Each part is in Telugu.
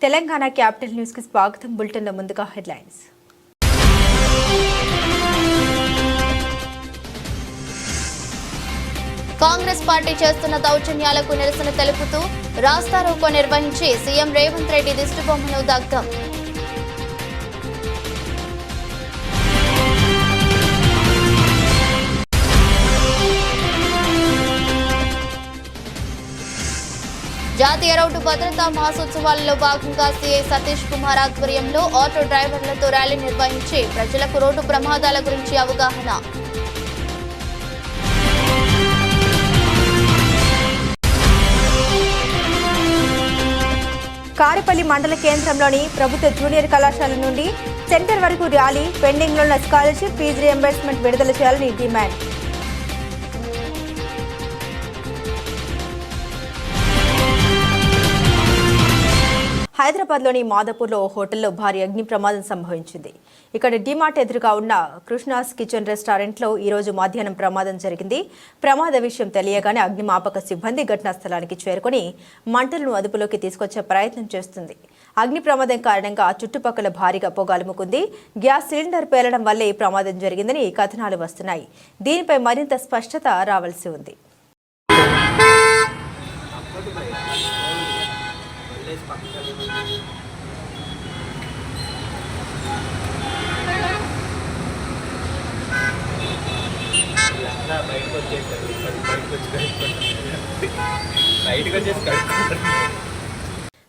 తెలంగాణ క్యాపిటల్ న్యూస్ కి స్వాగతం. బులెటిన్ లో ముందుగా హెడ్లైన్స్. కాంగ్రెస్ పార్టీ చేస్తున్న దౌర్జన్యాలకు నిరసన తెలుపుతూ రాస్తారోకో నిర్వహించి సీఎం రేవంత్ రెడ్డి దిష్టిబొమ్మను దగ్ధం. జాతీయ రోడ్డు భద్రతా మాసోత్సవాలలో భాగంగా సీఐ సతీష్ కుమార్ ఆధ్వర్యంలో ఆటో డ్రైవర్లతో ర్యాలీ నిర్వహించి ప్రజలకు రోడ్డు ప్రమాదాల గురించి అవగాహన. కారేపల్లి మండల కేంద్రంలోని ప్రభుత్వ జూనియర్ కళాశాల నుండి సెంటర్ వరకు ర్యాలీ. పెండింగ్లో ఉన్న స్కాలర్షిప్ ఫీజు రియంబర్స్మెంట్ విడుదల చేయాలని డిమాండ్. హైదరాబాద్లోని మాదాపూర్లో ఓ హోటల్లో భారీ అగ్ని ప్రమాదం సంభవించింది. ఇక్కడ డిమార్ట్ ఎదురుగా ఉన్న కృష్ణాస్ కిచెన్ రెస్టారెంట్లో ఈరోజు మధ్యాహ్నం ప్రమాదం జరిగింది. ప్రమాద విషయం తెలియగానే అగ్నిమాపక సిబ్బంది ఘటనా స్థలానికి చేరుకుని మంటలను అదుపులోకి తీసుకొచ్చే ప్రయత్నం చేస్తుంది. అగ్ని ప్రమాదం కారణంగా చుట్టుపక్కల భారీగా పొగలుముకుంది. గ్యాస్ సిలిండర్ పేలడం వల్లే ఈ ప్రమాదం జరిగిందని కథనాలు వస్తున్నాయి. దీనిపై మరింత స్పష్టత రావాల్సి ఉంది.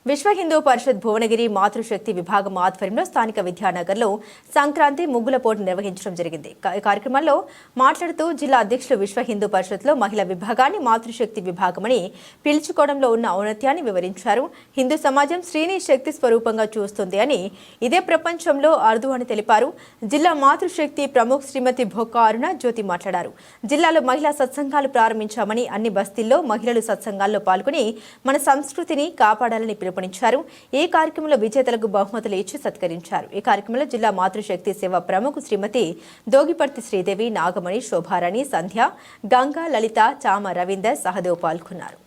విశ్వ హిందూ పరిషత్ భువనగిరి మాతృశక్తి విభాగం ఆధ్వర్యంలో స్థానిక విద్యానగర్లో సంక్రాంతి ముగ్గుల పోటీ నిర్వహించడం జరిగింది. ఈ కార్యక్రమంలో మాట్లాడుతూ జిల్లా అధ్యక్షులు విశ్వ హిందూ పరిషత్లో మహిళా విభాగాన్ని మాతృశక్తి విభాగమని పిలుచుకోవడంలో ఉన్న ఔన్నత్యాన్ని వివరించారు. హిందూ సమాజం స్త్రీని శక్తి స్వరూపంగా చూస్తుంది అని, ఇదే ప్రపంచంలో అరుదు అని తెలిపారు. జిల్లా మాతృశక్తి ప్రముఖ్ శ్రీమతి భొక్క అరుణ జ్యోతి మాట్లాడారు. జిల్లాలో మహిళా సత్సంగాలు ప్రారంభించామని, అన్ని బస్తీల్లో మహిళలు సత్సంగాల్లో పాల్గొని మన సంస్కృతిని కాపాడాలని పిలుపునిచ్చారు. ఈ కార్యక్రమంలో విజేతలకు బహుమతులు ఇచ్చి సత్కరించారు. ఈ కార్యక్రమంలో జిల్లా మాతృశక్తి సేవ ప్రముఖ శ్రీమతి దోగిపర్తి శ్రీదేవి, నాగమణి, శోభారాణి, సంధ్య, గంగా, లలిత, చామ రవీందర్, సహదేవ్ పాల్గొన్నారు.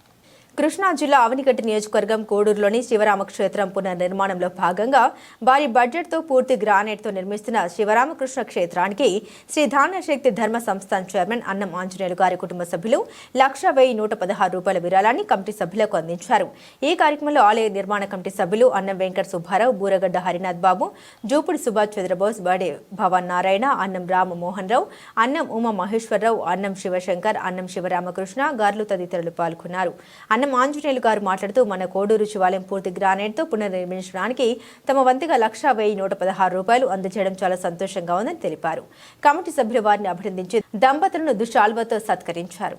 కృష్ణా జిల్లా అవనిగడ్డ నియోజకవర్గం కోడూరులోని శివరామక్షేత్రం పునర్నిర్మాణంలో భాగంగా భారీ బడ్జెట్తో పూర్తి గ్రానైట్తో నిర్మిస్తున్న శివరామకృష్ణ క్షేత్రానికి శ్రీ ధాన్యశక్తి ధర్మ సంస్థాన్ చైర్మన్ అన్నం ఆంజనేయులు గారి కుటుంబ సభ్యులు 1,116 రూపాయల విరాళాన్ని కమిటీ సభ్యులకు అందించారు. ఈ కార్యక్రమంలో ఆలయ నిర్మాణ కమిటీ సభ్యులు అన్నం వెంకట సుబ్బారావు, బూరగడ్డ హరినాథ్ బాబు, జూపుడి సుభాష్ చంద్రబోస్, బడే భవన్ నారాయణ, అన్నం రామమోహన్ రావు, అన్నం ఉమా మహేశ్వరరావు, అన్నం శివశంకర్, అన్నం శివరామకృష్ణ గారులు తదితరులు పాల్గొన్నారు. అన్నం ఆంజనేయులు గారు మాట్లాడుతూ మన కోడూరు శివాలయం పూర్తి గ్రానైట్తో పునర్నిర్మించడానికి తమ వంతుగా 1,116 రూపాయలు అందజేయడం చాలా సంతోషంగా ఉందని తెలిపారు. కమిటీ సభ్యులు వారిని అభినందించి దంపతులను దుశాల్వతో సత్కరించారు.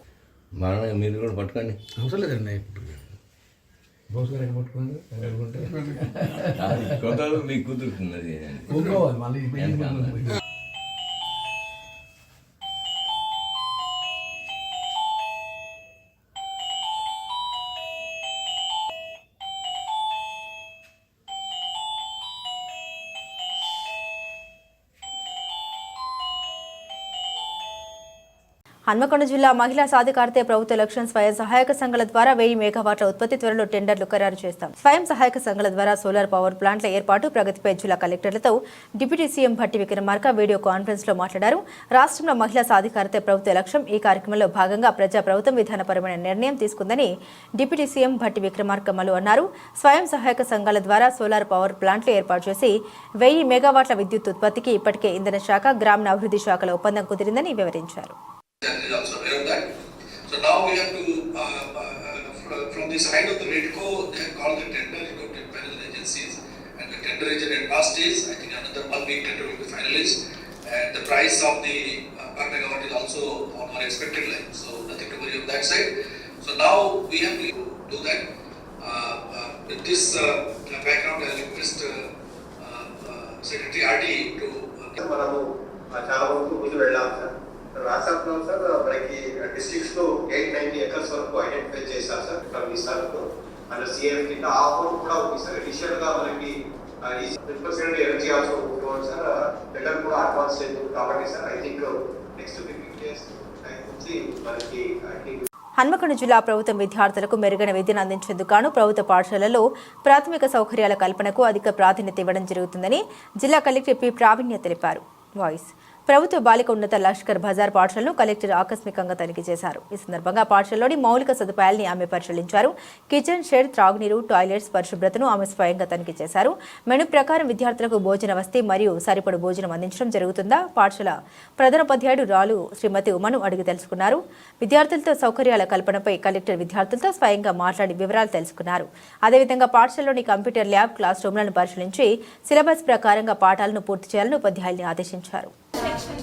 హన్మకొండ జిల్లా మహిళా సాధికారతే ప్రభుత్వ లక్ష్యం స్వయం సహాయక సంఘాల ద్వారా 1000 మెగావాట్ల ఉత్పత్తి త్వరలో టెండర్లు ఖరారు చేస్తాం. స్వయం సహాయక సంఘాల ద్వారా సోలార్ పవర్ ప్లాంట్ల ఏర్పాటు ప్రగతిపై జిల్లా కలెక్టర్లతో deputy CM Bhatti Vikramarka video conference లో మాట్లాడారు. రాష్ట్రంలో మహిళా సాధికారతే ప్రభుత్వ లక్ష్యం. ఈ కార్యక్రమంలో భాగంగా ప్రజా ప్రభుత్వం విధానపరమైన నిర్ణయం తీసుకుందని డిప్యూటీ సీఎం భట్టి విక్రమార్క అన్నారు. స్వయం సహాయక సంఘాల ద్వారా సోలార్ పవర్ ప్లాంట్లు ఏర్పాటు చేసి 1000 మెగావాట్ల విద్యుత్ ఉత్పత్తికి ఇప్పటికే ఇంధన శాఖ, గ్రామీణాభివృద్ధి శాఖల ఒప్పందం కుదిరిందని వివరించారు. Is also aware of that. So now we have to, from the side of the REDCO, they have called the tender to panel agencies, and the tender is in advanced stage. I think another 1 week tender will be finalized, and the price of the per megawatt is also on our expected line. So nothing to worry on that side. So now we have to do that. With this background, I request Secretary RD to. రాష్ట్రంలో సార్ మనకి డిస్ట్రిక్ట్స్ లో 890 ఎకర్స్ వరకు ఐడెంటిఫై చేశారు సార్ విశాఖలో అండ్ సిఎఫ్ కింద ఆ అమౌంట్ కూడా ఉంది సార్. అడిషనల్ గా మనకి 10% ఎనర్జీ ఆల్సో ఉంటుంది సార్. టెండర్ కూడా అడ్వాన్స్ చేస్తుంది కాబట్టి sir I think next 15 days time నుంచి మనకి హన్మకొండ జిల్లా ప్రభుత్వం విద్యార్థులకు మెరుగైన విద్యను అందించేందుకు గాను ప్రభుత్వ పాఠశాలల్లో ప్రాథమిక సౌకర్యాల కల్పనకు అధిక ప్రాధాన్యత ఇవ్వడం జరుగుతుందని జిల్లా కలెక్టర్ పి ప్రావీణ్య తెలిపారు. వాయిస్ ప్రభుత్వ బాలిక ఉన్నత లష్కర్ బజార్ పాఠశాలను కలెక్టర్ ఆకస్మికంగా తనిఖీ చేశారు. ఈ సందర్భంగా పాఠశాలలోని మౌలిక సదుపాయాలని ఆమె పరిశీలించారు. కిచెన్ షెడ్, త్రాగునీరు, టాయిలెట్స్ పరిశుభ్రతను ఆమె స్వయంగా తనిఖీ చేశారు. మెను ప్రకారం విద్యార్థులకు భోజన వసతి మరియు సరిపడు భోజనం అందించడం జరుగుతుందా? పాఠశాల ప్రధానోపాధ్యాయుడు రాలు శ్రీమతి ఉమను అడిగి తెలుసుకున్నారు. విద్యార్థులతో సౌకర్యాల కల్పనపై కలెక్టర్ విద్యార్థులతో స్వయంగా మాట్లాడి వివరాలు తెలుసుకున్నారు. అదేవిధంగా పాఠశాలలోని కంప్యూటర్ ల్యాబ్, క్లాస్ రూమ్లను పరిశీలించి సిలబస్ ప్రకారంగా పాఠాలను పూర్తి చేయాలని ఉపాధ్యాయుల్ని ఆదేశించారు. Section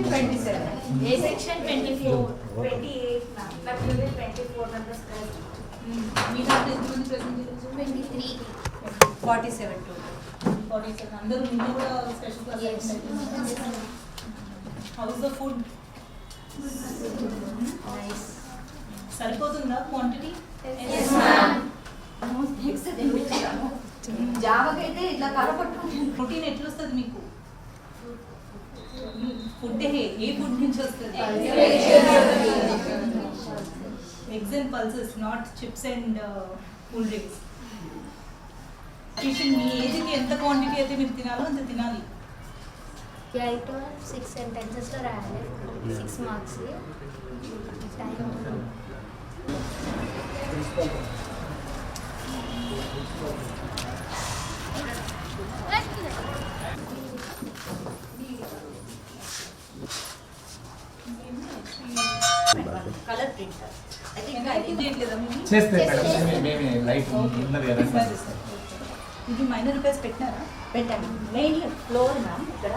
27. A section 24. 28. But you will 24 numbers. We have this one presentation. 23. 47 total. 47. Under window special class. Yes. How is the food? Nice. సరిపోతుందా క్వాంటిటీ? Yes, ma'am. జావకైతే ఇట్లా కలపట్టు. ప్రోటీన్ ఎట్లా వస్తుంది మీకు? ఫుడ్ ఏ ఫుడ్ నుంచి వస్తుంది? Eggs and pulses, not chips and cool drinks. మీ ఏజ్కి ఎంత క్వాంటిటీ అయితే మీరు తినాలో అంత తినాలి. 8 or 6 sentences లో రాయాలి. 6 మార్క్స్. కలర్ ప్రింటర్ చేస్తే మేడం మేమే లైట్ ఉన్నది కదా. ఇది మైనర్ రిపేర్స్ పెట్టినారా? పెట్టండి. మెయిన్ ఫ్లోర్ మ్యామ్ ఇక్కడ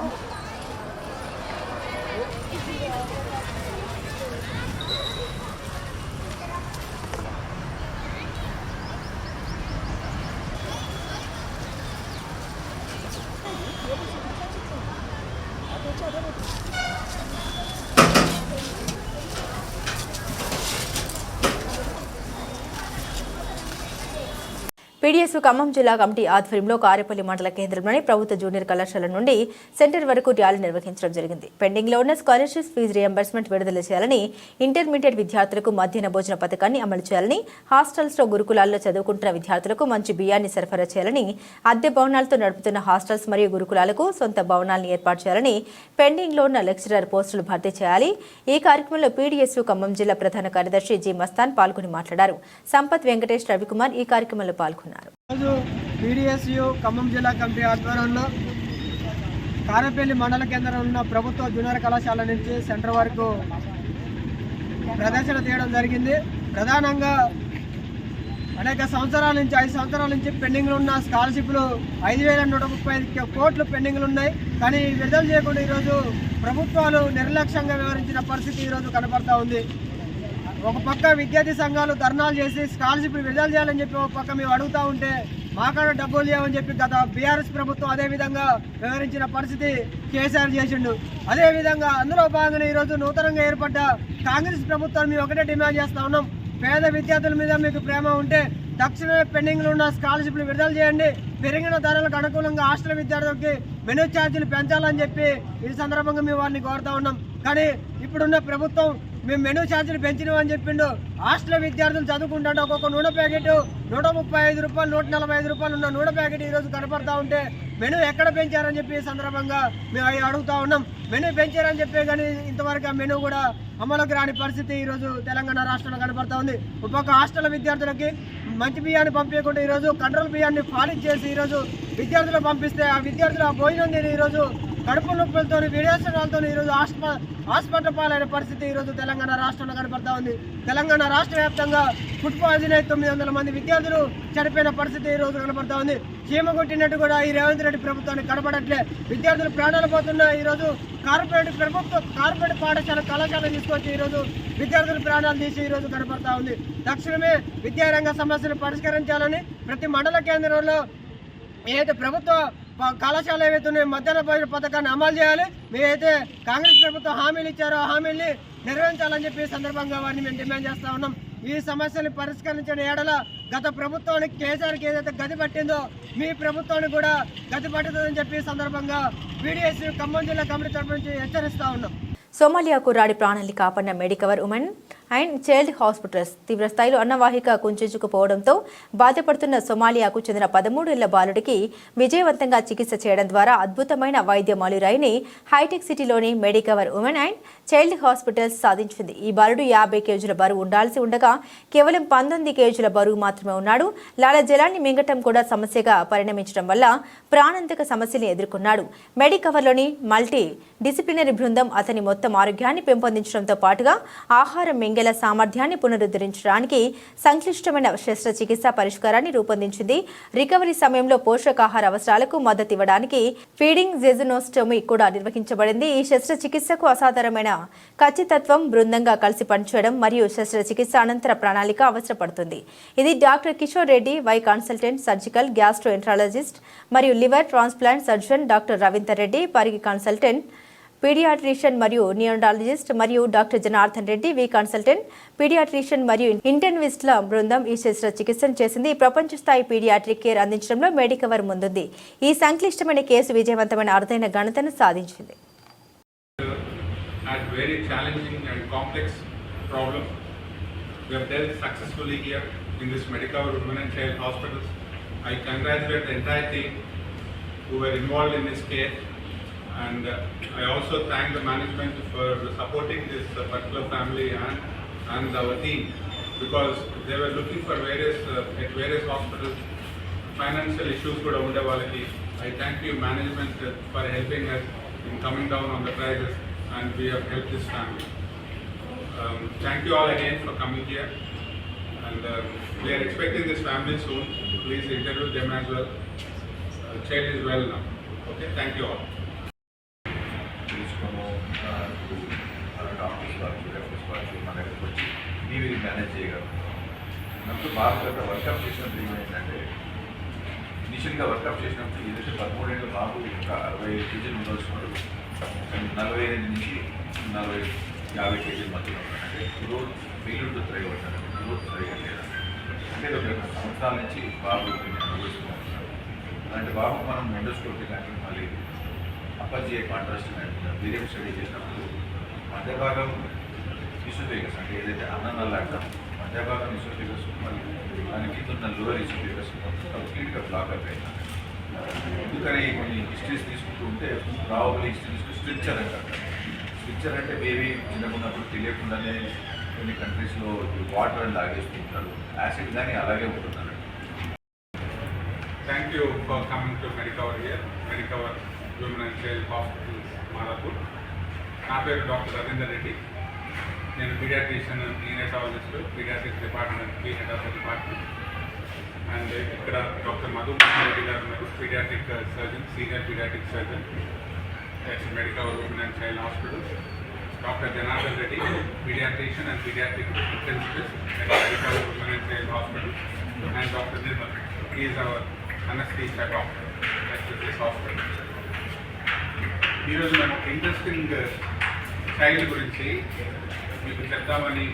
పీడీఎస్ ఖమ్మం జిల్లా కమిటీ ఆధ్వర్యంలో కారేపల్లి మండల కేంద్రంలోని ప్రభుత్వ జూనియర్ కళాశాల నుండి సెంటర్ వరకు ర్యాలీ నిర్వహించడం జరిగింది. పెండింగ్లో ఉన్న స్కాలర్షిప్ ఫీజు రియంబర్స్మెంట్ విడుదల చేయాలని, ఇంటర్మీడియట్ విద్యార్థులకు మధ్యాహ్న భోజన పథకాన్ని అమలు చేయాలని, హాస్టల్స్లో గురుకులాల్లో చదువుకుంటున్న విద్యార్థులకు మంచి బియ్యాన్ని సరఫరా చేయాలని, అద్దె భవనాలతో నడుపుతున్న హాస్టల్స్ మరియు గురుకులాలకు సొంత భవనాలను ఏర్పాటు చేయాలని, పెండింగ్లో ఉన్న లెక్చరర్ పోస్టులు భర్తీ చేయాలి. ఈ కార్యక్రమంలో పీడీఎస్ ఖమ్మం జిల్లా ప్రధాన కార్యదర్శి జి మస్తాన్ పాల్గొని మాట్లాడారు. సంపత్, వెంకటేష్, రవికుమార్ ఈ కార్యక్రమంలో పాల్గొన్నారు. పీడీఎస్యు ఖమ్మం జిల్లా కమిటీ ఆధ్వర్యంలో కారేపల్లి మండల కేంద్రంలో ఉన్న ప్రభుత్వ జూనియర్ కళాశాల నుంచి సెంటర్ వరకు ప్రదర్శన తీయడం జరిగింది. ప్రధానంగా అనేక సంవత్సరాల నుంచి 5 సంవత్సరాల నుంచి పెండింగ్లో ఉన్న స్కాలర్షిప్లు 5,135 కోట్లు పెండింగ్లు ఉన్నాయి. కానీ విడుదల చేయకుండా ఈరోజు ప్రభుత్వాలు నిర్లక్ష్యంగా వ్యవహరించిన పరిస్థితి ఈరోజు కనపడతా ఉంది. ఒక పక్క విద్యార్థి సంఘాలు ధర్నాలు చేసి స్కాలర్షిప్లు విడుదల చేయాలని చెప్పి ఒక పక్క మేము అడుగుతూ ఉంటే మాకాడ డబ్బులు లేవని చెప్పి గత బీఆర్ఎస్ ప్రభుత్వం అదేవిధంగా వ్యవహరించిన పరిస్థితి కేసీఆర్ చేసిండు. అదేవిధంగా అందులో భాగంగా ఈరోజు నూతనంగా ఏర్పడ్డ కాంగ్రెస్ ప్రభుత్వాన్ని మేము ఒకటే డిమాండ్ చేస్తూ ఉన్నాం. పేద విద్యార్థుల మీద మీకు ప్రేమ ఉంటే తక్షణమే పెండింగ్లో ఉన్న స్కాలర్షిప్లు విడుదల చేయండి. పెరిగిన ధరలకు అనుకూలంగా హాస్టల్ విద్యార్థులకి మెనూ ఛార్జీలు పెంచాలని చెప్పి ఈ సందర్భంగా మేము వారిని కోరుతా ఉన్నాం. కానీ ఇప్పుడున్న ప్రభుత్వం మేము మెనూ ఛార్జీలు పెంచినామని చెప్పిండు. హాస్టల్ విద్యార్థులు చదువుకుంటుంటే ఒక్కొక్క నూనె ప్యాకెట్ 135 రూపాయలు, 145 రూపాయలు ఉన్న నూనె ప్యాకెట్ ఈరోజు కనపడతా ఉంటే మెనూ ఎక్కడ పెంచారని చెప్పి ఈ సందర్భంగా మేము అడుగుతా ఉన్నాం. మెనూ పెంచారని చెప్పే కానీ ఇంతవరకు ఆ మెనూ కూడా అమలుకి రాని పరిస్థితి ఈరోజు తెలంగాణ రాష్ట్రంలో కనపడతా ఉంది. ఒక్కొక్క హాస్టల్ విద్యార్థులకి మంచి బియ్యాన్ని పంపించకుండా ఈరోజు కంట్రోల్ బియ్యాన్ని పాలిష్ చేసి ఈరోజు విద్యార్థులు పంపిస్తే ఆ విద్యార్థులు ఆ భోజనం తిని ఈరోజు కడుపు నొప్పులతో, విరేచనాలతో ఈరోజు హాస్పిటల్ పాలైన పరిస్థితి ఈరోజు తెలంగాణ రాష్ట్రంలో కనపడతా ఉంది. తెలంగాణ రాష్ట్ర వ్యాప్తంగా ఫుడ్ పాయిజన్ అయి 900 మంది విద్యార్థులు చనిపోయిన పరిస్థితి ఈరోజు కనపడతా ఉంది. చీమ కొట్టినట్టు కూడా ఈ రేవంత్ రెడ్డి ప్రభుత్వానికి కనపడట్లే. విద్యార్థులు ప్రాణాలు పోతున్నా ఈరోజు కార్పొరేట్ పాఠశాల కళాశాల తీసుకొచ్చి ఈరోజు విద్యార్థుల ప్రాణాలు తీసి ఈరోజు కనపడతా ఉంది. తక్షణమే విద్యారంగ సమస్యలు పరిష్కరించాలని ప్రతి మండల కేంద్రంలో ఏదైతే ప్రభుత్వ కళాశాల ఏవైతే ఉన్నాయో మధ్యాహ్న భోజన పథకాన్ని అమలు చేయాలి. మేమైతే కాంగ్రెస్ ప్రభుత్వం హామీలు ఇచ్చారో హామీల్ని నెరవేర్చాలని చెప్పి సందర్భంగా వారిని మేము డిమాండ్ చేస్తా ఉన్నాం. ఈ సమస్యలు పరిష్కరించిన ఏడల గత ప్రభుత్వానికి కేసీఆర్కి ఏదైతే గది పట్టిందో మీ ప్రభుత్వానికి కూడా గది పట్టుతుందని చెప్పి సందర్భంగా పీడీఎస్ ఖమ్మం జిల్లా కమిటీ తరఫు నుంచి హెచ్చరిస్తా ఉన్నాం. సోమాలియా కుర్రాడి ప్రాణాన్ని కాపాడిన Medicover women and child hospitals తీవ్రస్థాయిలో అన్నవాహిక కుంచుకుపోవడంతో బాధపడుతున్న సోమాలియాకు చెందిన 13 ఏళ్ల బాలుడికి విజయవంతంగా చికిత్స చేయడం ద్వారా అద్భుతమైన వైద్య మాలురాయిని హైటెక్ సిటీలోని Medicover women and child hospitals సాధించింది. ఈ బాలుడు 50 కేజీల బరువు ఉండాల్సి ఉండగా కేవలం 19 కేజీల బరువు మాత్రమే ఉన్నాడు. లాలజలాన్ని మింగటం కూడా సమస్యగా పరిణమించడం వల్ల ప్రాణాంతక సమస్యని ఎదుర్కొన్నాడు. మెడికవర్లోని మల్టీ డిసిప్లినరీ బృందం అతని మొత్తం ఆరోగ్యాన్ని పెంపొందించడంతో పాటుగా ఆహారం మింగేల సామర్థ్యాన్ని పునరుద్ధరించడానికి సంక్లిష్టమైన శస్త్రచికిత్స పరిష్కారాన్ని రూపొందించింది. రికవరీ సమయంలో పోషకాహార అవసరాలకు మద్దతు ఇవ్వడానికి ఫీడింగ్ జెజునోస్టోమీ కూడా నిర్వహించబడింది. ఈ శస్త్రచికిత్సకు అసాధారణమైన ఖచ్చితత్వం, బృందంగా కలిసి పనిచేయడం మరియు శస్త్రచికిత్స అనంతర ప్రణాళిక అవసరపడుతుంది. ఇది డాక్టర్ కిషోర్ రెడ్డి, వై కన్సల్టెంట్, సర్జికల్ గ్యాస్ట్రోఎంట్రాలజిస్ట్ మరియు liver transplant surgeon, doctor Ravinder Reddy, పరిగి కన్సల్టెంట్ పీడియాట్రిషియన్ మరియు నియోనాలజిస్ట్ మరియు డాక్టర్ జనార్దన్ రెడ్డి, వి కన్సల్టెంట్ పీడియాట్రిషియన్ మరియు ఇంటర్నిస్ట్ల బృందం ఈ శస్త్రచికిత్సను చేసింది. ప్రపంచ స్థాయి పీడియాట్రిక్ కేర్ అందించడంలో మెడికవర్ ముందుంది. ఈ సంక్లిష్టమైన కేసు విజయవంతమైన అరుదైన ఘనతను సాధించింది. Had very challenging and complex problem. We have dealt successfully here in this Medicover Women and Child Hospitals. I congratulate the entire team who were involved in this care, and I also thank the management for supporting this particular family and our team, because they were looking for at various hospitals. Financial issues could unde valaki. I thank you management for helping us in coming down on the prices, and we have helped this family. Thank you all again for coming here, and we are expecting this family soon. Please interview them as well. Child is well now. Okay, thank you all. Doctors వాళ్ళు, రెఫరెన్స్ వాళ్ళు మన దగ్గరకు వచ్చి మీరు మేనేజ్ చేయగలరు. నాకు బాగా వర్కప్ చేసినప్పుడు ఏమైందంటే, ఇనిషియల్గా వర్కప్ చేసినప్పుడు ఏదైతే 13 ఏళ్ళ బాబు ఇంకా 65 కేజీలు ఉండవలసినాడు, 45 నుంచి 50 కేజీల మధ్యలో ఉన్నాడంటే గ్రోత్ ఫెయిల్యూర్ టు థ్రైవ్ అవుతాడు. గ్రోత్ సరిగా లేదా అంటే ఒక 2 సంవత్సరాల నుంచి బాబు అనుభవిస్తున్నాడు. అలాంటి బాబు మనం ఎండోస్కోపీ కానీ మళ్ళీ అప్పర్ కాంట్రాస్ట్ కానీ వీరియం స్టడీ చేసినప్పుడు మధ్య భాగం ఇసోఫేగస్ అంటే ఏదైతే అన్ననల్లా అంటాం, మధ్య భాగం ఇసోఫేగస్ మళ్ళీ దాని కింద ఉన్న లోవర్ ఇసోఫేగస్ కంప్లీట్గా బ్లాక్ అయిపోయింది. ఎందుకని కొన్ని హిస్టరీస్ తీసుకుంటూ ఉంటే ప్రాబబ్లీ హిస్టరీస్ స్ట్రిక్చర్ అంటారు. స్ట్రిక్చర్ అంటే బేబీ చిన్నకున్నప్పుడు తెలియకుండానే కొన్ని కంట్రీస్లో వాటర్ అని లాగేస్తుంటారు, యాసిడ్ కానీ అలాగే ఉంటున్నారు. Thank you for coming to Medicover here, Medicover Women and Child Hospitals, Madhapur. నా పేరు డాక్టర్ రవీందర్ రెడ్డి. నేను paediatrician, neonatologist, paediatrics department, head of the department. And ఇక్కడ డాక్టర్ మధుమోహన్ రెడ్డి గారు ఉన్నారు, paediatric surgeon, senior paediatric surgeon at Medicover Women and Child Hospitals. Dr. Janardhan Reddy, pediatrician and pediatric intensivist at Medicover Women and Child Hospital, and Dr. Nirmal. He is our anesthesia doctor at this hospital. ఈరోజు మనం ఇంట్రెస్టింగ్ చైల్డ్ గురించి మీకు చెప్తామని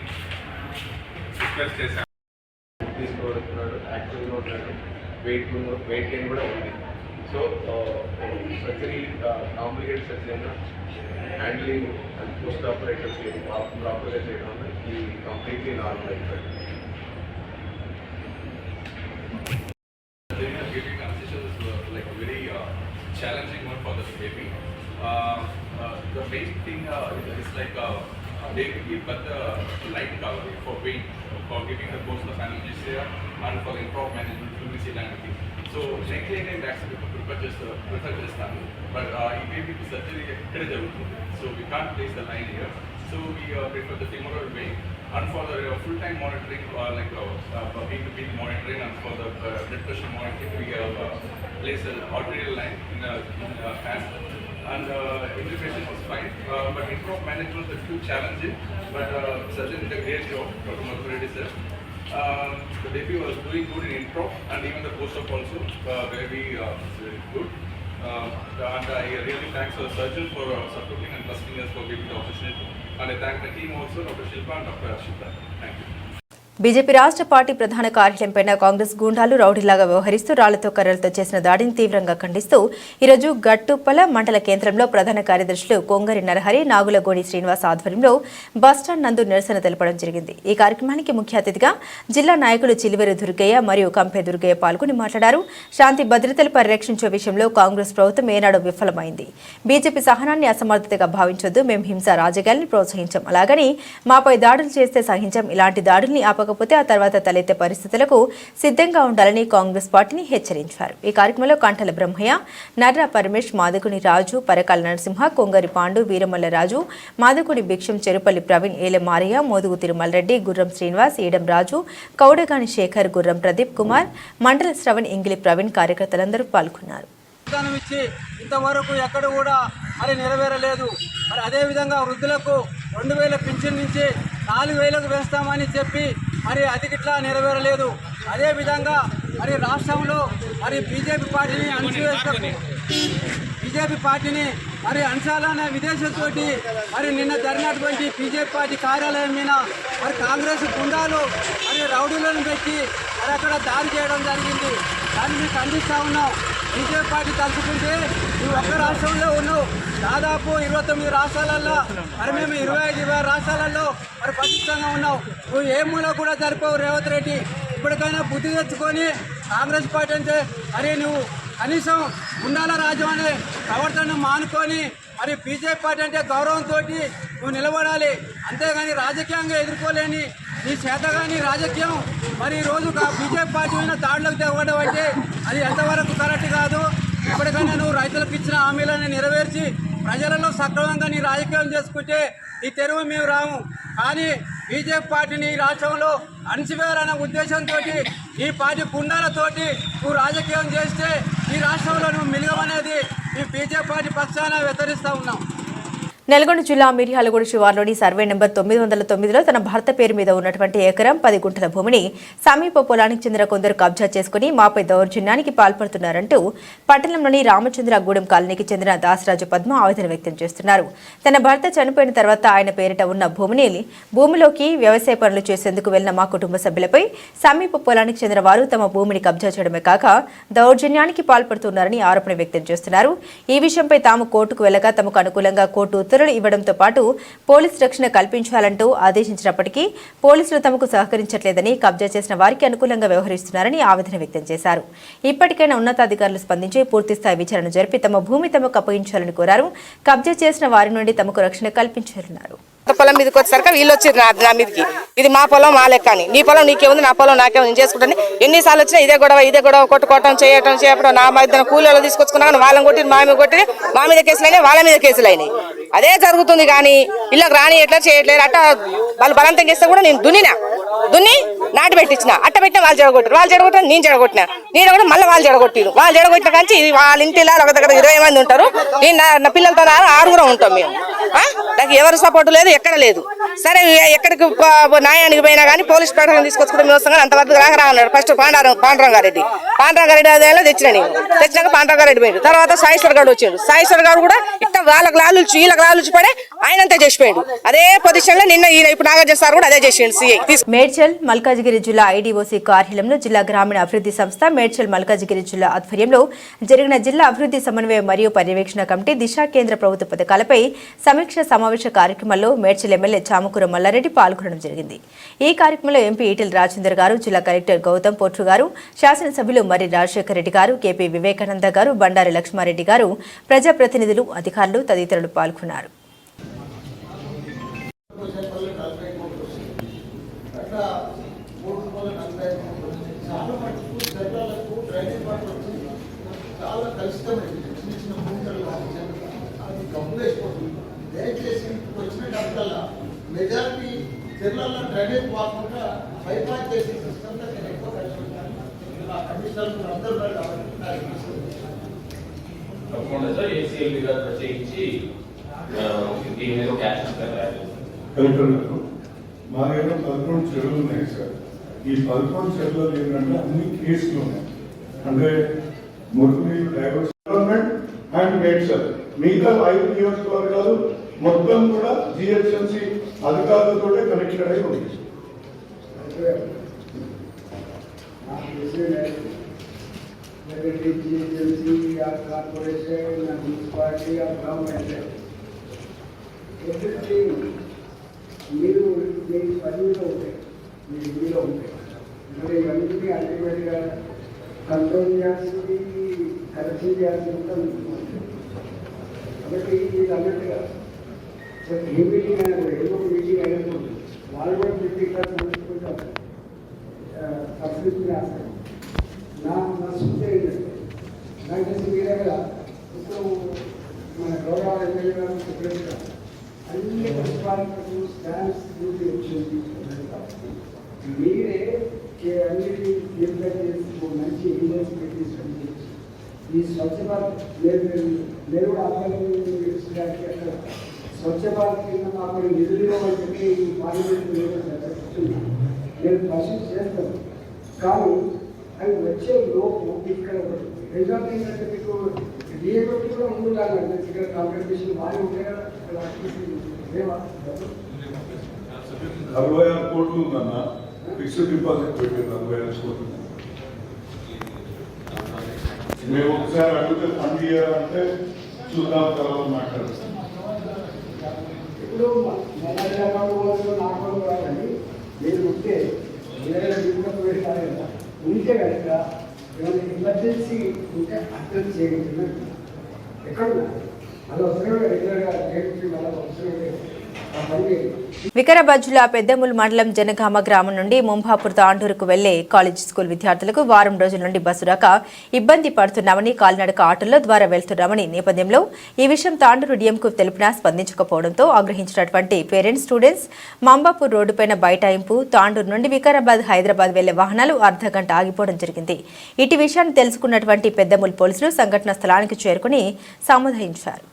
రిక్వెస్ట్ చేశాను. తీసుకోవడుతున్నాడు, యాక్టివ్గా ఉన్నాడు, వెయిట్ గెయిన్ కూడా ఉంది. సో సర్జరీ కాంప్లికేటెడ్ సర్జరీ అయినా హ్యాండ్లింగ్ అండ్ పోస్ట్ ఆపరేటివ్ చేయడం ప్రాపర్గా చేయడం వల్ల ఈ కంప్లీట్లీ నార్మల్ అయిపోయింది. Giving anesthesia is like a very challenging one for the baby. The main thing is like they give but the light cover for weight, for giving the course of anesthesia and for improper management fluency and everything. So next day I actually prefer చేస్తాను, but ఈ baby surgery ఎక్కడ జరుగుతుంది, so we can't place the line here. So we prefer the femoral vein, and for the full-time monitoring, like beat-to-beat monitoring, and for the blood pressure monitoring, we place an arterial line in a hand. And every patient was fine, but improper management is too challenging. But surgeon did a great job, Dr. Madhur Reddy sir. The baby was doing good in improv, and even the post-op also very good. And I really thank the surgeon for supporting and trusting us for giving the opportunity. And I thank the team also, Dr. Shilpa and Dr. Ashita. Thank you. BJP రాష్ట్ర పార్టీ ప్రధాన కార్యాలయంపై కాంగ్రెస్ గూండాలు రౌడీలాగా వ్యవహరిస్తూ రాళ్లతో కర్రలతో చేసిన దాడిని తీవ్రంగా ఖండిస్తూ ఈరోజు గట్టుప్పల మండల కేంద్రంలో ప్రధాన కార్యదర్శులు కొంగరి నరహరి, నాగులగోడి శ్రీనివాస్ ఆధ్వర్యంలో బస్టాండ్ నందు నిరసన తెలపడం జరిగింది. ఈ కార్యక్రమానికి ముఖ్య అతిథిగా జిల్లా నాయకులు చిలివెరు దుర్గయ్య మరియు కంపే దుర్గయ్య పాల్గొని మాట్లాడారు. శాంతి భద్రతలు పరిరక్షించే విషయంలో కాంగ్రెస్ ప్రభుత్వం ఏనాడో విఫలమైంది. బీజేపీ సహనాన్ని అసమర్థతగా భావించొద్దు. మేము హింస రాజకీయాలను ప్రోత్సహించాం, అలాగని మాపై దాడులు చేస్తే సహించాం. ఇలాంటి దాడుల్ని ఆపకపోతే ఆ తర్వాత తలెత్తే పరిస్థితులకు సిద్ధంగా ఉండాలని కాంగ్రెస్ పార్టీని హెచ్చరించారు. ఈ కార్యక్రమంలో కంఠల బ్రహ్మయ్య, నర్ర పరమేష్, మాదకుని రాజు, పరకాల నరసింహ, కొంగరి పాండు, వీరమల్ల రాజు, మాదకుని భిక్షం, చెరుపల్లి ప్రవీణ్, ఏలె మారయ్య, మోదుగు తిరుమల రెడ్డి, గుర్రం శ్రీనివాస్, ఈడం రాజు, కౌడగాని శేఖర్, గుర్రం ప్రదీప్ కుమార్, మండల శ్రవణ్, ఇంగిలి ప్రవీణ్ కార్యకర్తలందరూ పాల్గొన్నారు. ఇచ్చి ఇంతవరకు ఎక్కడ కూడా మరి నెరవేరలేదు. మరి అదేవిధంగా వృద్ధులకు 2000 పింఛన్ నుంచి 4000కు వేస్తామని చెప్పి మరి అది గిట్లా నెరవేరలేదు. అదేవిధంగా మరి రాష్ట్రంలో మరి బీజేపీ పార్టీని మరి అంశాలనే విదేశంతో మరి నిన్న జరిగినటువంటి బీజేపీ పార్టీ కార్యాలయం మీద మరి కాంగ్రెస్ గుండాలు మరి రౌడీలను పెట్టి మరి అక్కడ దాడి చేయడం జరిగింది. దాన్ని మేము ఖండిస్తూ ఉన్నాం. బీజేపీ పార్టీ తలుచుకుంటే నువ్వు ఒక్క రాష్ట్రంలో ఉన్నావు, దాదాపు 29 రాష్ట్రాలలో మరి మేము 25 రాష్ట్రాలలో మరి పటిష్టంగా ఉన్నావు. నువ్వు ఏ మూల కూడా జరిపావు రేవంత్ రెడ్డి. ఇప్పటికైనా బుద్ధి తెచ్చుకొని కాంగ్రెస్ పార్టీ అంటే మరి నువ్వు కనీసం గుండాల రాజ్యం అనే ప్రవర్తనను మానుకొని మరి బీజేపీ పార్టీ అంటే గౌరవంతో నువ్వు నిలబడాలి. అంతేగాని రాజకీయంగా ఎదుర్కోలేని నీ చేతగాని రాజకీయం మరి ఈరోజు బీజేపీ పార్టీ మీద దాడులకు తెగడం అంటే అది ఎంతవరకు కరెక్ట్ కాదు. ఇప్పటికైనా నువ్వు రైతులకు ఇచ్చిన హామీలను నెరవేర్చి ప్రజలలో సక్రమంగా నీ రాజకీయం చేసుకుంటే ఈ తెరువు మేము రాము. కానీ బీజేపీ పార్టీని ఈ రాష్ట్రంలో అణచివేయాలనే ఉద్దేశంతో ఈ పార్టీ గుండాలతోటి నువ్వు రాజకీయం చేస్తే ఈ రాష్ట్రంలో నువ్వు మిలగమనేది ఈ బీజేపీ పార్టీ పక్షాన వ్యతిరేకిస్తూ ఉన్నాం. నల్గొండ జిల్లా మిర్యాలగూడ శివార్లోని సర్వే నెంబర్ 909లో తన భర్త పేరు మీద ఉన్నటువంటి ఎకరం 10 గుంటల భూమిని సమీప పొలానికి చెందిన కొందరు కబ్జా చేసుకుని మాపై దౌర్జన్యానికి పాల్పడుతున్నారంటూ పట్టణంలోని రామచంద్రగూడెం కాలనీకి చెందిన దాసరాజు పద్మ ఆవేదన వ్యక్తం చేస్తున్నారు. తన భర్త చనిపోయిన తర్వాత ఆయన పేరిట ఉన్న భూమిలోకి వ్యవసాయ పనులు చేసేందుకు వెళ్లిన మా కుటుంబ సభ్యులపై సమీప పొలానికి చెందిన వారు తమ భూమిని కబ్జా చేయడమే కాక దౌర్జన్యానికి పాల్పడుతున్నారని ఆరోపణ వ్యక్తం చేస్తున్నారు. ఈ విషయంపై తాము కోర్టుకు వెళ్లగా తమకు అనుకూలంగా కోర్టు ఇవ్వడంతో పాటు పోలీసు రక్షణ కల్పించాలంటూ ఆదేశించినప్పటికీ పోలీసులు తమకు సహకరించట్లేదని, కబ్జా చేసిన వారికి అనుకూలంగా వ్యవహరిస్తున్నారని ఆవేదన వ్యక్తం చేశారు. ఇప్పటికైనా ఉన్నతాధికారులు స్పందించి పూర్తిస్థాయి విచారణ జరిపి తమ భూమి తమకు అప్పగించాలని కోరారు. కబ్జా చేసిన వారి నుండి తమకు రక్షణ కల్పించాలన్నారు. పొలం మీదకి వచ్చేసరికి వీళ్ళు వచ్చారు నా మీదకి. ఇది మా పొలం మా లెక్క అని, నీ పొలం నీకేముంది, నా పొలం నాకేమో నేను చేసుకుంటాను. ఎన్నిసార్లు వచ్చినా ఇదే గొడవ కొట్టుకోవటం చేయడం నా మధ్యన కూలీలు తీసుకొచ్చుకున్నా వాళ్ళని కొట్టి మా మీద కేసులైనాయి, వాళ్ళ మీద కేసులైనాయి. అదే జరుగుతుంది. కానీ ఇళ్ళకి రాని ఎట్లా చేయట్లేదు. అట్ట వాళ్ళు బలంతం చేస్తే కూడా నేను దున్ని నాటి పెట్టించిన, అట్ట పెట్టిన వాళ్ళు జడగొట్టారు, నేను జడగొట్టినా, నేను కూడా మళ్ళీ వాళ్ళు జడగొట్టిన కానీ వాళ్ళ ఇంటిలో ఒక దగ్గర 20 మంది ఉంటారు. నేను నా పిల్లలతో 6 ఉంటాం మేము. నాకు ఎవరు సపోర్టు లేదు, ఎక్కడ లేదు. సరే ఎక్కడికి న్యాయానికి పోయినా కానీ పోలీస్ ప్రకటన తీసుకొచ్చుకుంటే మేము వస్తాం. కానీ అంతవరకు రాన్నాడు. ఫస్ట్ పాండురంగారెడ్డి అదేలా తెచ్చినాక పాండురంగారెడ్డి పోయిండు. తర్వాత సాయేశ్వర్ గౌడ్ వచ్చిండు. సాయేశ్వర్ గౌడ్ కూడా ఇట్లా వీళ్ళకి లాలుచి పడే ఆయన అంతా చేసిపోయాడు. అదే పొజిషన్ లో నిన్న ఇప్పుడు నాగార్జున సార్ కూడా అదే చేసిండు. మేడ్చల్ మల్కాజిగిరి జిల్లా ఐడీఓసీ కార్యాలయంలో జిల్లా గ్రామీణ అభివృద్ధి సంస్థ మేడ్చల్ మల్కాజిగిరి జిల్లా ఆధ్వర్యంలో జరిగిన జిల్లా అభివృద్ధి సమన్వయ మరియు పర్యవేక్షణ కమిటీ దిశ కేంద్ర ప్రభుత్వ పథకాలపై సమీక్ష సమావేశ కార్యక్రమంలో మేడ్చల్ ఎమ్మెల్యే చామకూర మల్లారెడ్డి పాల్గొనడం జరిగింది. ఈ కార్యక్రమంలో ఎంపీ ఈటెల రాజేందర్ గారు, జిల్లా కలెక్టర్ గౌతమ్ పోట్రు గారు, శాసనసభ్యులు మర్రి రాజశేఖర్ రెడ్డి గారు, కేపీ వివేకానంద గారు, బండారి లక్ష్మారెడ్డి గారు, ప్రజాప్రతినిధులు, అధికారులు తదితరులు పాల్గొన్నారు. దయచేసి వచ్చిన డబ్బుల మెజారిటీ జిల్లాలో డ్రైనేజ్ వాడకుండా బైపాస్ చేసే సిస్టమ్ నేను ఎక్కువ కలుసుకుంటాను. కమిషనర్ అందరూ తప్పకుండా సార్ ఏసీఎల్బీ గారు ప్రత్యేకించి దీని మీద ఒక యాక్షన్ ప్లాన్ కలెక్టర్ గారు మా దగ్గర 11 చెరువులు ఉన్నాయి సార్. ఈ 11 చెరువులు ఏంటంటే అన్ని కేసులు ఉన్నాయి. అంటే మురుగునీరు డైవర్స్ డెవలప్మెంట్ అండ్ మేడ్చల్ మిగతా 5 నియోజకవర్గాలు మొత్తం కూడా జిహెచ్ఎంసీ అధికారులతో కనెక్టెడ్ అయి ఉంది. corporation and municipality or government. Everything మీరు మీ పనిలో ఉంటాయి, మీ ఇంటిలో ఉంటాయి. మరి ఇవన్నీ అల్టిమేట్గా కంట్రోల్ చేయాల్సింది, కరెక్షన్ చేయాల్సింది ఉంటుంది. కాబట్టి మీరు అన్నట్టుగా ఏ మీటింగ్ అయినా కూడా ఏదో ఒక మీటింగ్ అయినప్పుడు వాళ్ళు కూడా ప్రత్యేకంగా తెలుసుకుంటారు, పరిస్థితిని రాస్తారు. నా సూచన ఏంటంటే నాకు తెలిసి మీ దగ్గర ఇప్పుడు మన గౌరవ ఎమ్మెల్యే గారు చెప్పినట్టుగా అన్ని పరిష్కారాలకు స్టాంప్స్ డ్యూటీ వచ్చింది. మీరే అన్నిటినీ తీర్పుగా చేసి మంచి ఇంజనీర్స్ పెట్టి ఈ స్వచ్ఛ భారత్ నేను కూడా ఆధ్వర్యంలోకి అక్కడ స్వచ్ఛ భారత్ కింద మాకు నిధులు అని చెప్పి ఈ పార్లమెంట్ నేను పరిశీలి చేస్తాను. కానీ అవి వచ్చే లోపు ఇక్కడ రిజల్ట్ ఏంటంటే మీకు డిఏబట్టి కూడా ఉండాలి. ఇక్కడ కాంపిటీషన్ బాగా ఉంటాయి కదా, 46 కోట్లు ఉందన్న ఫిక్స్డ్ డిపాజిట్ పెట్టారు. 46 కోట్లు మేము ఒకసారి అడిగితే ఫండ్ ఇయ్యాలంటే చూద్దాం, తర్వాత మాట్లాడుతాం. ఇప్పుడు మన నాకు కాదండి, మీరు ఉంటే ఉంటే కనుక ఏమైనా ఎమర్జెన్సీ ఉంటే అర్థం చేయగలుగుతున్నాం. ఎక్కడ అలా అవసరమే రెగ్యులర్గా అలా అవసరమే ఆ పని. వికారాబాద్ జిల్లా పెద్దమూలు మండలం జనగామ గ్రామం నుండి ముంబాపూర్ తాండూరుకు వెళ్లే కాలేజ్ స్కూల్ విద్యార్థులకు వారం రోజుల నుండి బస్సు రాక ఇబ్బంది పడుతున్నామని, కాలినడక ఆటోల ద్వారా వెళ్తున్నామని నేపథ్యంలో ఈ విషయం తాండూరు డిఎంకు తెలిపినా స్పందించకపోవడంతో ఆగ్రహించినటువంటి పేరెంట్స్, స్టూడెంట్స్ మంబాపూర్ రోడ్డుపైన బైఠాయింపు, తాండూరు నుండి వికారాబాద్, హైదరాబాద్ వెళ్లే వాహనాలు అర్ధగంట ఆగిపోవడం జరిగింది. ఇటు విషయాన్ని తెలుసుకున్నటువంటి పెద్దమూలు పోలీసులు సంఘటన స్థలానికి చేరుకుని సమాధానించారు.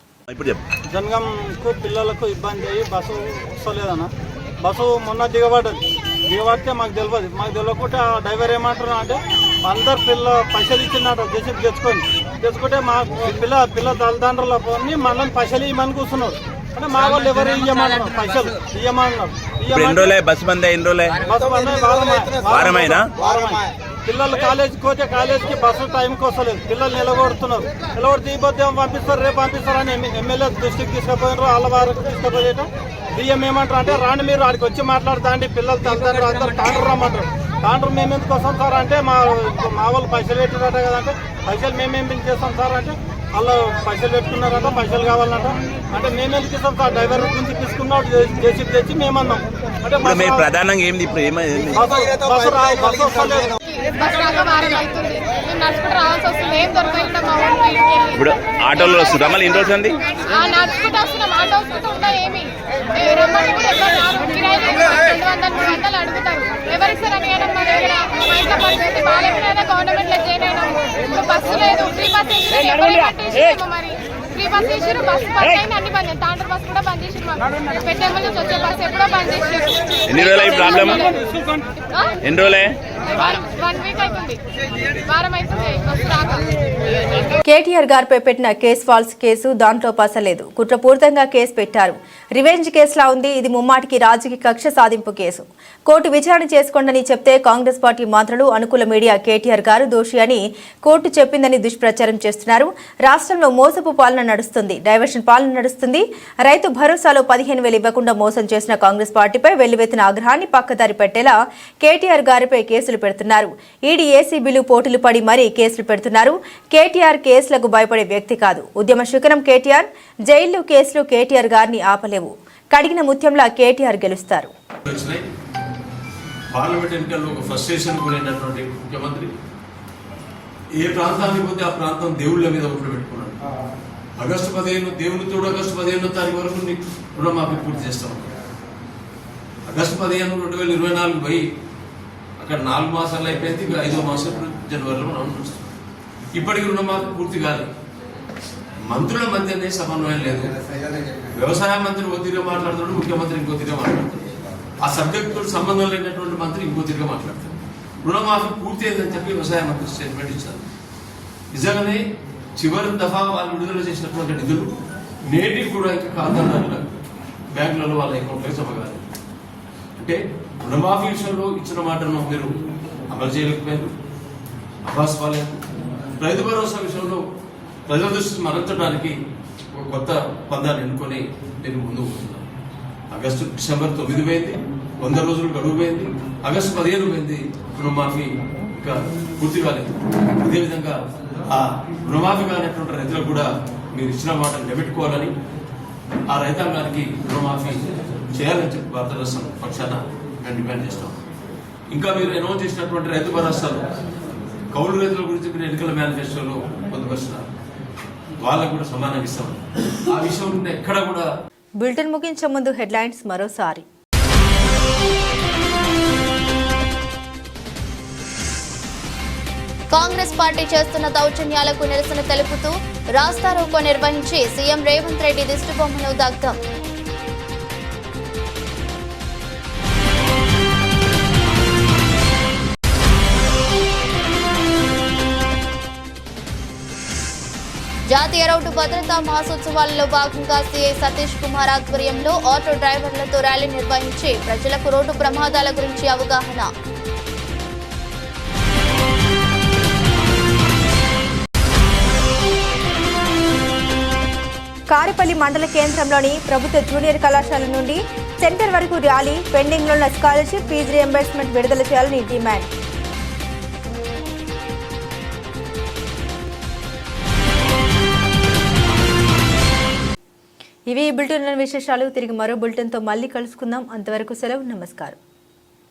జనగాంకు పిల్లలకు ఇబ్బంది అయ్యి బస్సు వస్తలేదన్న. బస్సు మొన్న దిగబడితే మాకు తెలియకుంటే ఆ డ్రైవర్ ఏమంటారు అంటే అందరు పైసలు ఇచ్చినట్టు జెసిపి తెచ్చుకుంటే మా పిల్ల తల్లిదండ్రుల పోని మనల్ని పైసలు ఇవ్వమని కూర్చున్నారు. అంటే మా వాళ్ళు ఎవరు ఇవ్వమన్నారు, పైసలు ఇవ్వమన్నారు. బస్సు బంద్ పిల్లలు కాలేజీకి పోతే కాలేజీకి బస్సు టైంకి వస్తలేదు, పిల్లలు నిలబడుతున్నారు. నిలబడితే ఈ పొద్దు పంపిస్తారు, రేపు పంపిస్తారని ఎమ్మెల్యే దృష్టికి తీసుకుపోయినారు. వాళ్ళ వారికి తీసుకుపోయేట డిఎం ఏమంటారు అంటే రాండి మీరు ఆడికి వచ్చి మాట్లాడుతా అండి, పిల్లలు తల్లిదండ్రులు అందరూ తాండ్రు రమ్మంటారు. తాండ్రు మేము ఎందుకు వస్తాం సార్ అంటే మా వాళ్ళు పైసలు పెట్టినట్ట కదంటే పైసలు మేమేం చేస్తాం సార్ అంటే వాళ్ళు పైసలు పెట్టుకున్నారంట, పైసలు కావాలంట. అంటే మేము ఎందుకు ఇస్తాం సార్, డ్రైవర్ నుంచి తీసుకున్నాడు జేసీబీ తెచ్చి మేమన్నాం. అంటే ప్రధానంగా ఏంది బస్సు వస్తలేదు. ఇప్పుడు ఆటోలో వస్తుందా మళ్ళీ ఎన్ని రోజులు అండి? నడుచుకుంటూ వస్తున్నాం, ఆటో వస్తుంటూ ఉంటాయి. ఏమి రమ్మని కూడా $200-300 అడుగుతారు. ఎవరిస్తారని మా దగ్గర మా ఇంట్లో పరిస్థితి బాగాలేకుండా గవర్నమెంట్ లో జాయిన్ అయినాము. ఇప్పుడు బస్సు లేదు, ఫ్రీ బస్ వేసినాము. మరి ఫ్రీ బస్ వేసారు, బస్సు బంద్ అయింది, అన్ని బంద్. తాండ్రు బస్ కూడా బంద్ చేసి పెట్టేమో నుంచి వచ్చే బస్సు ఎప్పుడో బంద్ చేసారు. ఎన్ని రోజులు ప్రాబ్లమ్? ఎన్ని రోజులే? 1 వీక్ అవుతుంది, వారం అవుతుంది బస్సు రాక. కేటీఆర్ గారిపై పెట్టిన కేసు ఫాల్స్ కేసు, దాంట్లో పసలేదు. కుట్రపూరితంగా కేసు పెట్టారు. రివెంజ్ కేసులా ఉంది. ఇది ముమ్మాటికి రాజకీయ కక్ష సాధింపు కేసు. కోర్టు విచారణ చేసుకోండని చెప్తే కాంగ్రెస్ పార్టీ మంత్రులు, అనుకూల మీడియా కేటీఆర్ గారు దోషి అని కోర్టు చెప్పిందని దుష్ప్రచారం చేస్తున్నారు. రాష్ట్రంలో మోసపు పాలన నడుస్తుంది, డైవర్షన్ పాలన నడుస్తుంది. రైతు భరోసాలో 15,000 ఇవ్వకుండా మోసం చేసిన కాంగ్రెస్ పార్టీపై వెల్లువెత్తిన ఆగ్రహాన్ని పక్కదారి పెట్టేలా కేటీఆర్ గారిపై కేసులు పెడుతున్నారు. ఈడీ, ఏసీబీలు పోటీలు పడి మరీ కేసులు పెడుతున్నారు. కేటీఆర్ కేసులకు భయపడే వ్యక్తి కాదు. ఉద్యమ శిఖరం కేటీఆర్. జైలు కేసులు కేటీఆర్ గారిని ఆపలేవు. కడిగిన ముత్యంలా కేటీఆర్ గెలుస్తారు. పార్లమెంట్ ఎన్నికల్లో ఒక ఫ్రస్ట్రేషన్ గురైనటువంటి ముఖ్యమంత్రి ఏ ప్రాంతానికి పోతే ఆ ప్రాంతం దేవుళ్ళ మీద ఒప్పుడు పెట్టుకున్నాడు. ఆగస్టు 15 దేవునితో ఆగస్టు 15వ తారీఖు వరకు నీకు రుణమాఫీ పూర్తి చేస్తాం. ఆగస్టు 15, 2024 పోయి అక్కడ 4 మాసాలు అయిపోయింది. 5వ మాసం జనవరిలో మనం చూస్తాం. ఇప్పటికి రుణమాఫీ పూర్తి కాదు. మంత్రుల మధ్యనే సమన్వయం లేదు. వ్యవసాయ మంత్రి ఓ తీరుగా మాట్లాడుతున్నాడు, ముఖ్యమంత్రి ఇంకో తీరుగా మాట్లాడుతున్నాడు. ఆ సబ్జెక్టుతో సంబంధం లేనటువంటి మంత్రి ఇంకో తీరుగా మాట్లాడతారు. రుణమాఫీ పూర్తి అయిందని చెప్పి వ్యవసాయ మంత్రి స్టేట్మెంట్ ఇచ్చారు. నిజంగానే చివరి దఫా వాళ్ళు విడుదల చేసినటువంటి నిధులు నేటికి కూడా ఇంకా ఖాతాదారుల బ్యాంకులలో వాళ్ళ అకౌంట్లో జమ కాదు. అంటే రుణమాఫీ విషయంలో ఇచ్చిన మాటను మీరు అమలు చేయలేకపోయారు. భాగస్వామ్యాలు రైతు భరోసా విషయంలో ప్రజల దృష్టి మరల్చడానికి ఒక కొత్త పందాన్ని ఎన్నుకొని నేను ముందుకు పోతున్నాను. డిసెంబర్ 9 పోయింది, 100 రోజులు గడువు పోయింది, ఆగస్టు 15 పోయింది, రుణమాఫీ ఇంకా పూర్తి కాలేదు. అదేవిధంగా ఆ రుణమాఫీ కానటువంటి రైతులకు కూడా మీరు ఇచ్చిన మాటను నిలబెట్టుకోవాలని, ఆ రైతాంగానికి రుణమాఫీ చేయాలని చెప్పి భారత రాష్ట్రం పక్షాన మేము డిమాండ్ చేస్తాం. ఇంకా మీరు అనౌన్స్ చేసినటువంటి రైతు భరోసాలు కౌలు రైతుల గురించి మీరు ఎన్నికల మేనిఫెస్టోలో పొందుపరుస్తున్నారు, వాళ్ళకు కూడా సమానంగా ఇస్తాం. ఆ విషయంలో ఎక్కడ కూడా. బులెటిన్ ముగించే ముందు హెడ్లైన్స్ మరోసారి. కాంగ్రెస్ పార్టీ చేస్తున్న దౌర్జన్యాలకు నిరసన తెలుపుతూ రాస్తారోకో నిర్వహించి సీఎం రేవంత్ రెడ్డి దిష్టిబొమ్మను దగ్ధం. జాతీయ రోడ్డు భద్రతా మాసోత్సవాలలో భాగంగా సీఐ సతీష్ కుమార్ ఆధ్వర్యంలో ఆటో డ్రైవర్లతో ర్యాలీ నిర్వహించి ప్రజలకు రోడ్డు ప్రమాదాల గురించి అవగాహన. కారేపల్లి మండల కేంద్రంలోని ప్రభుత్వ జూనియర్ కళాశాల నుండి సెంటర్ వరకు ర్యాలీ. పెండింగ్లో ఉన్న స్కాలర్షిప్ ఫీజు రియంబర్స్మెంట్ విడుదల చేయాలని డిమాండ్. ఇవి ఈ బులెటిన్ విశేషాలు. తిరిగి మరో బులెటిన్తో మళ్ళీ కలుసుకుందాం. అంతవరకు సెలవు. నమస్కారం.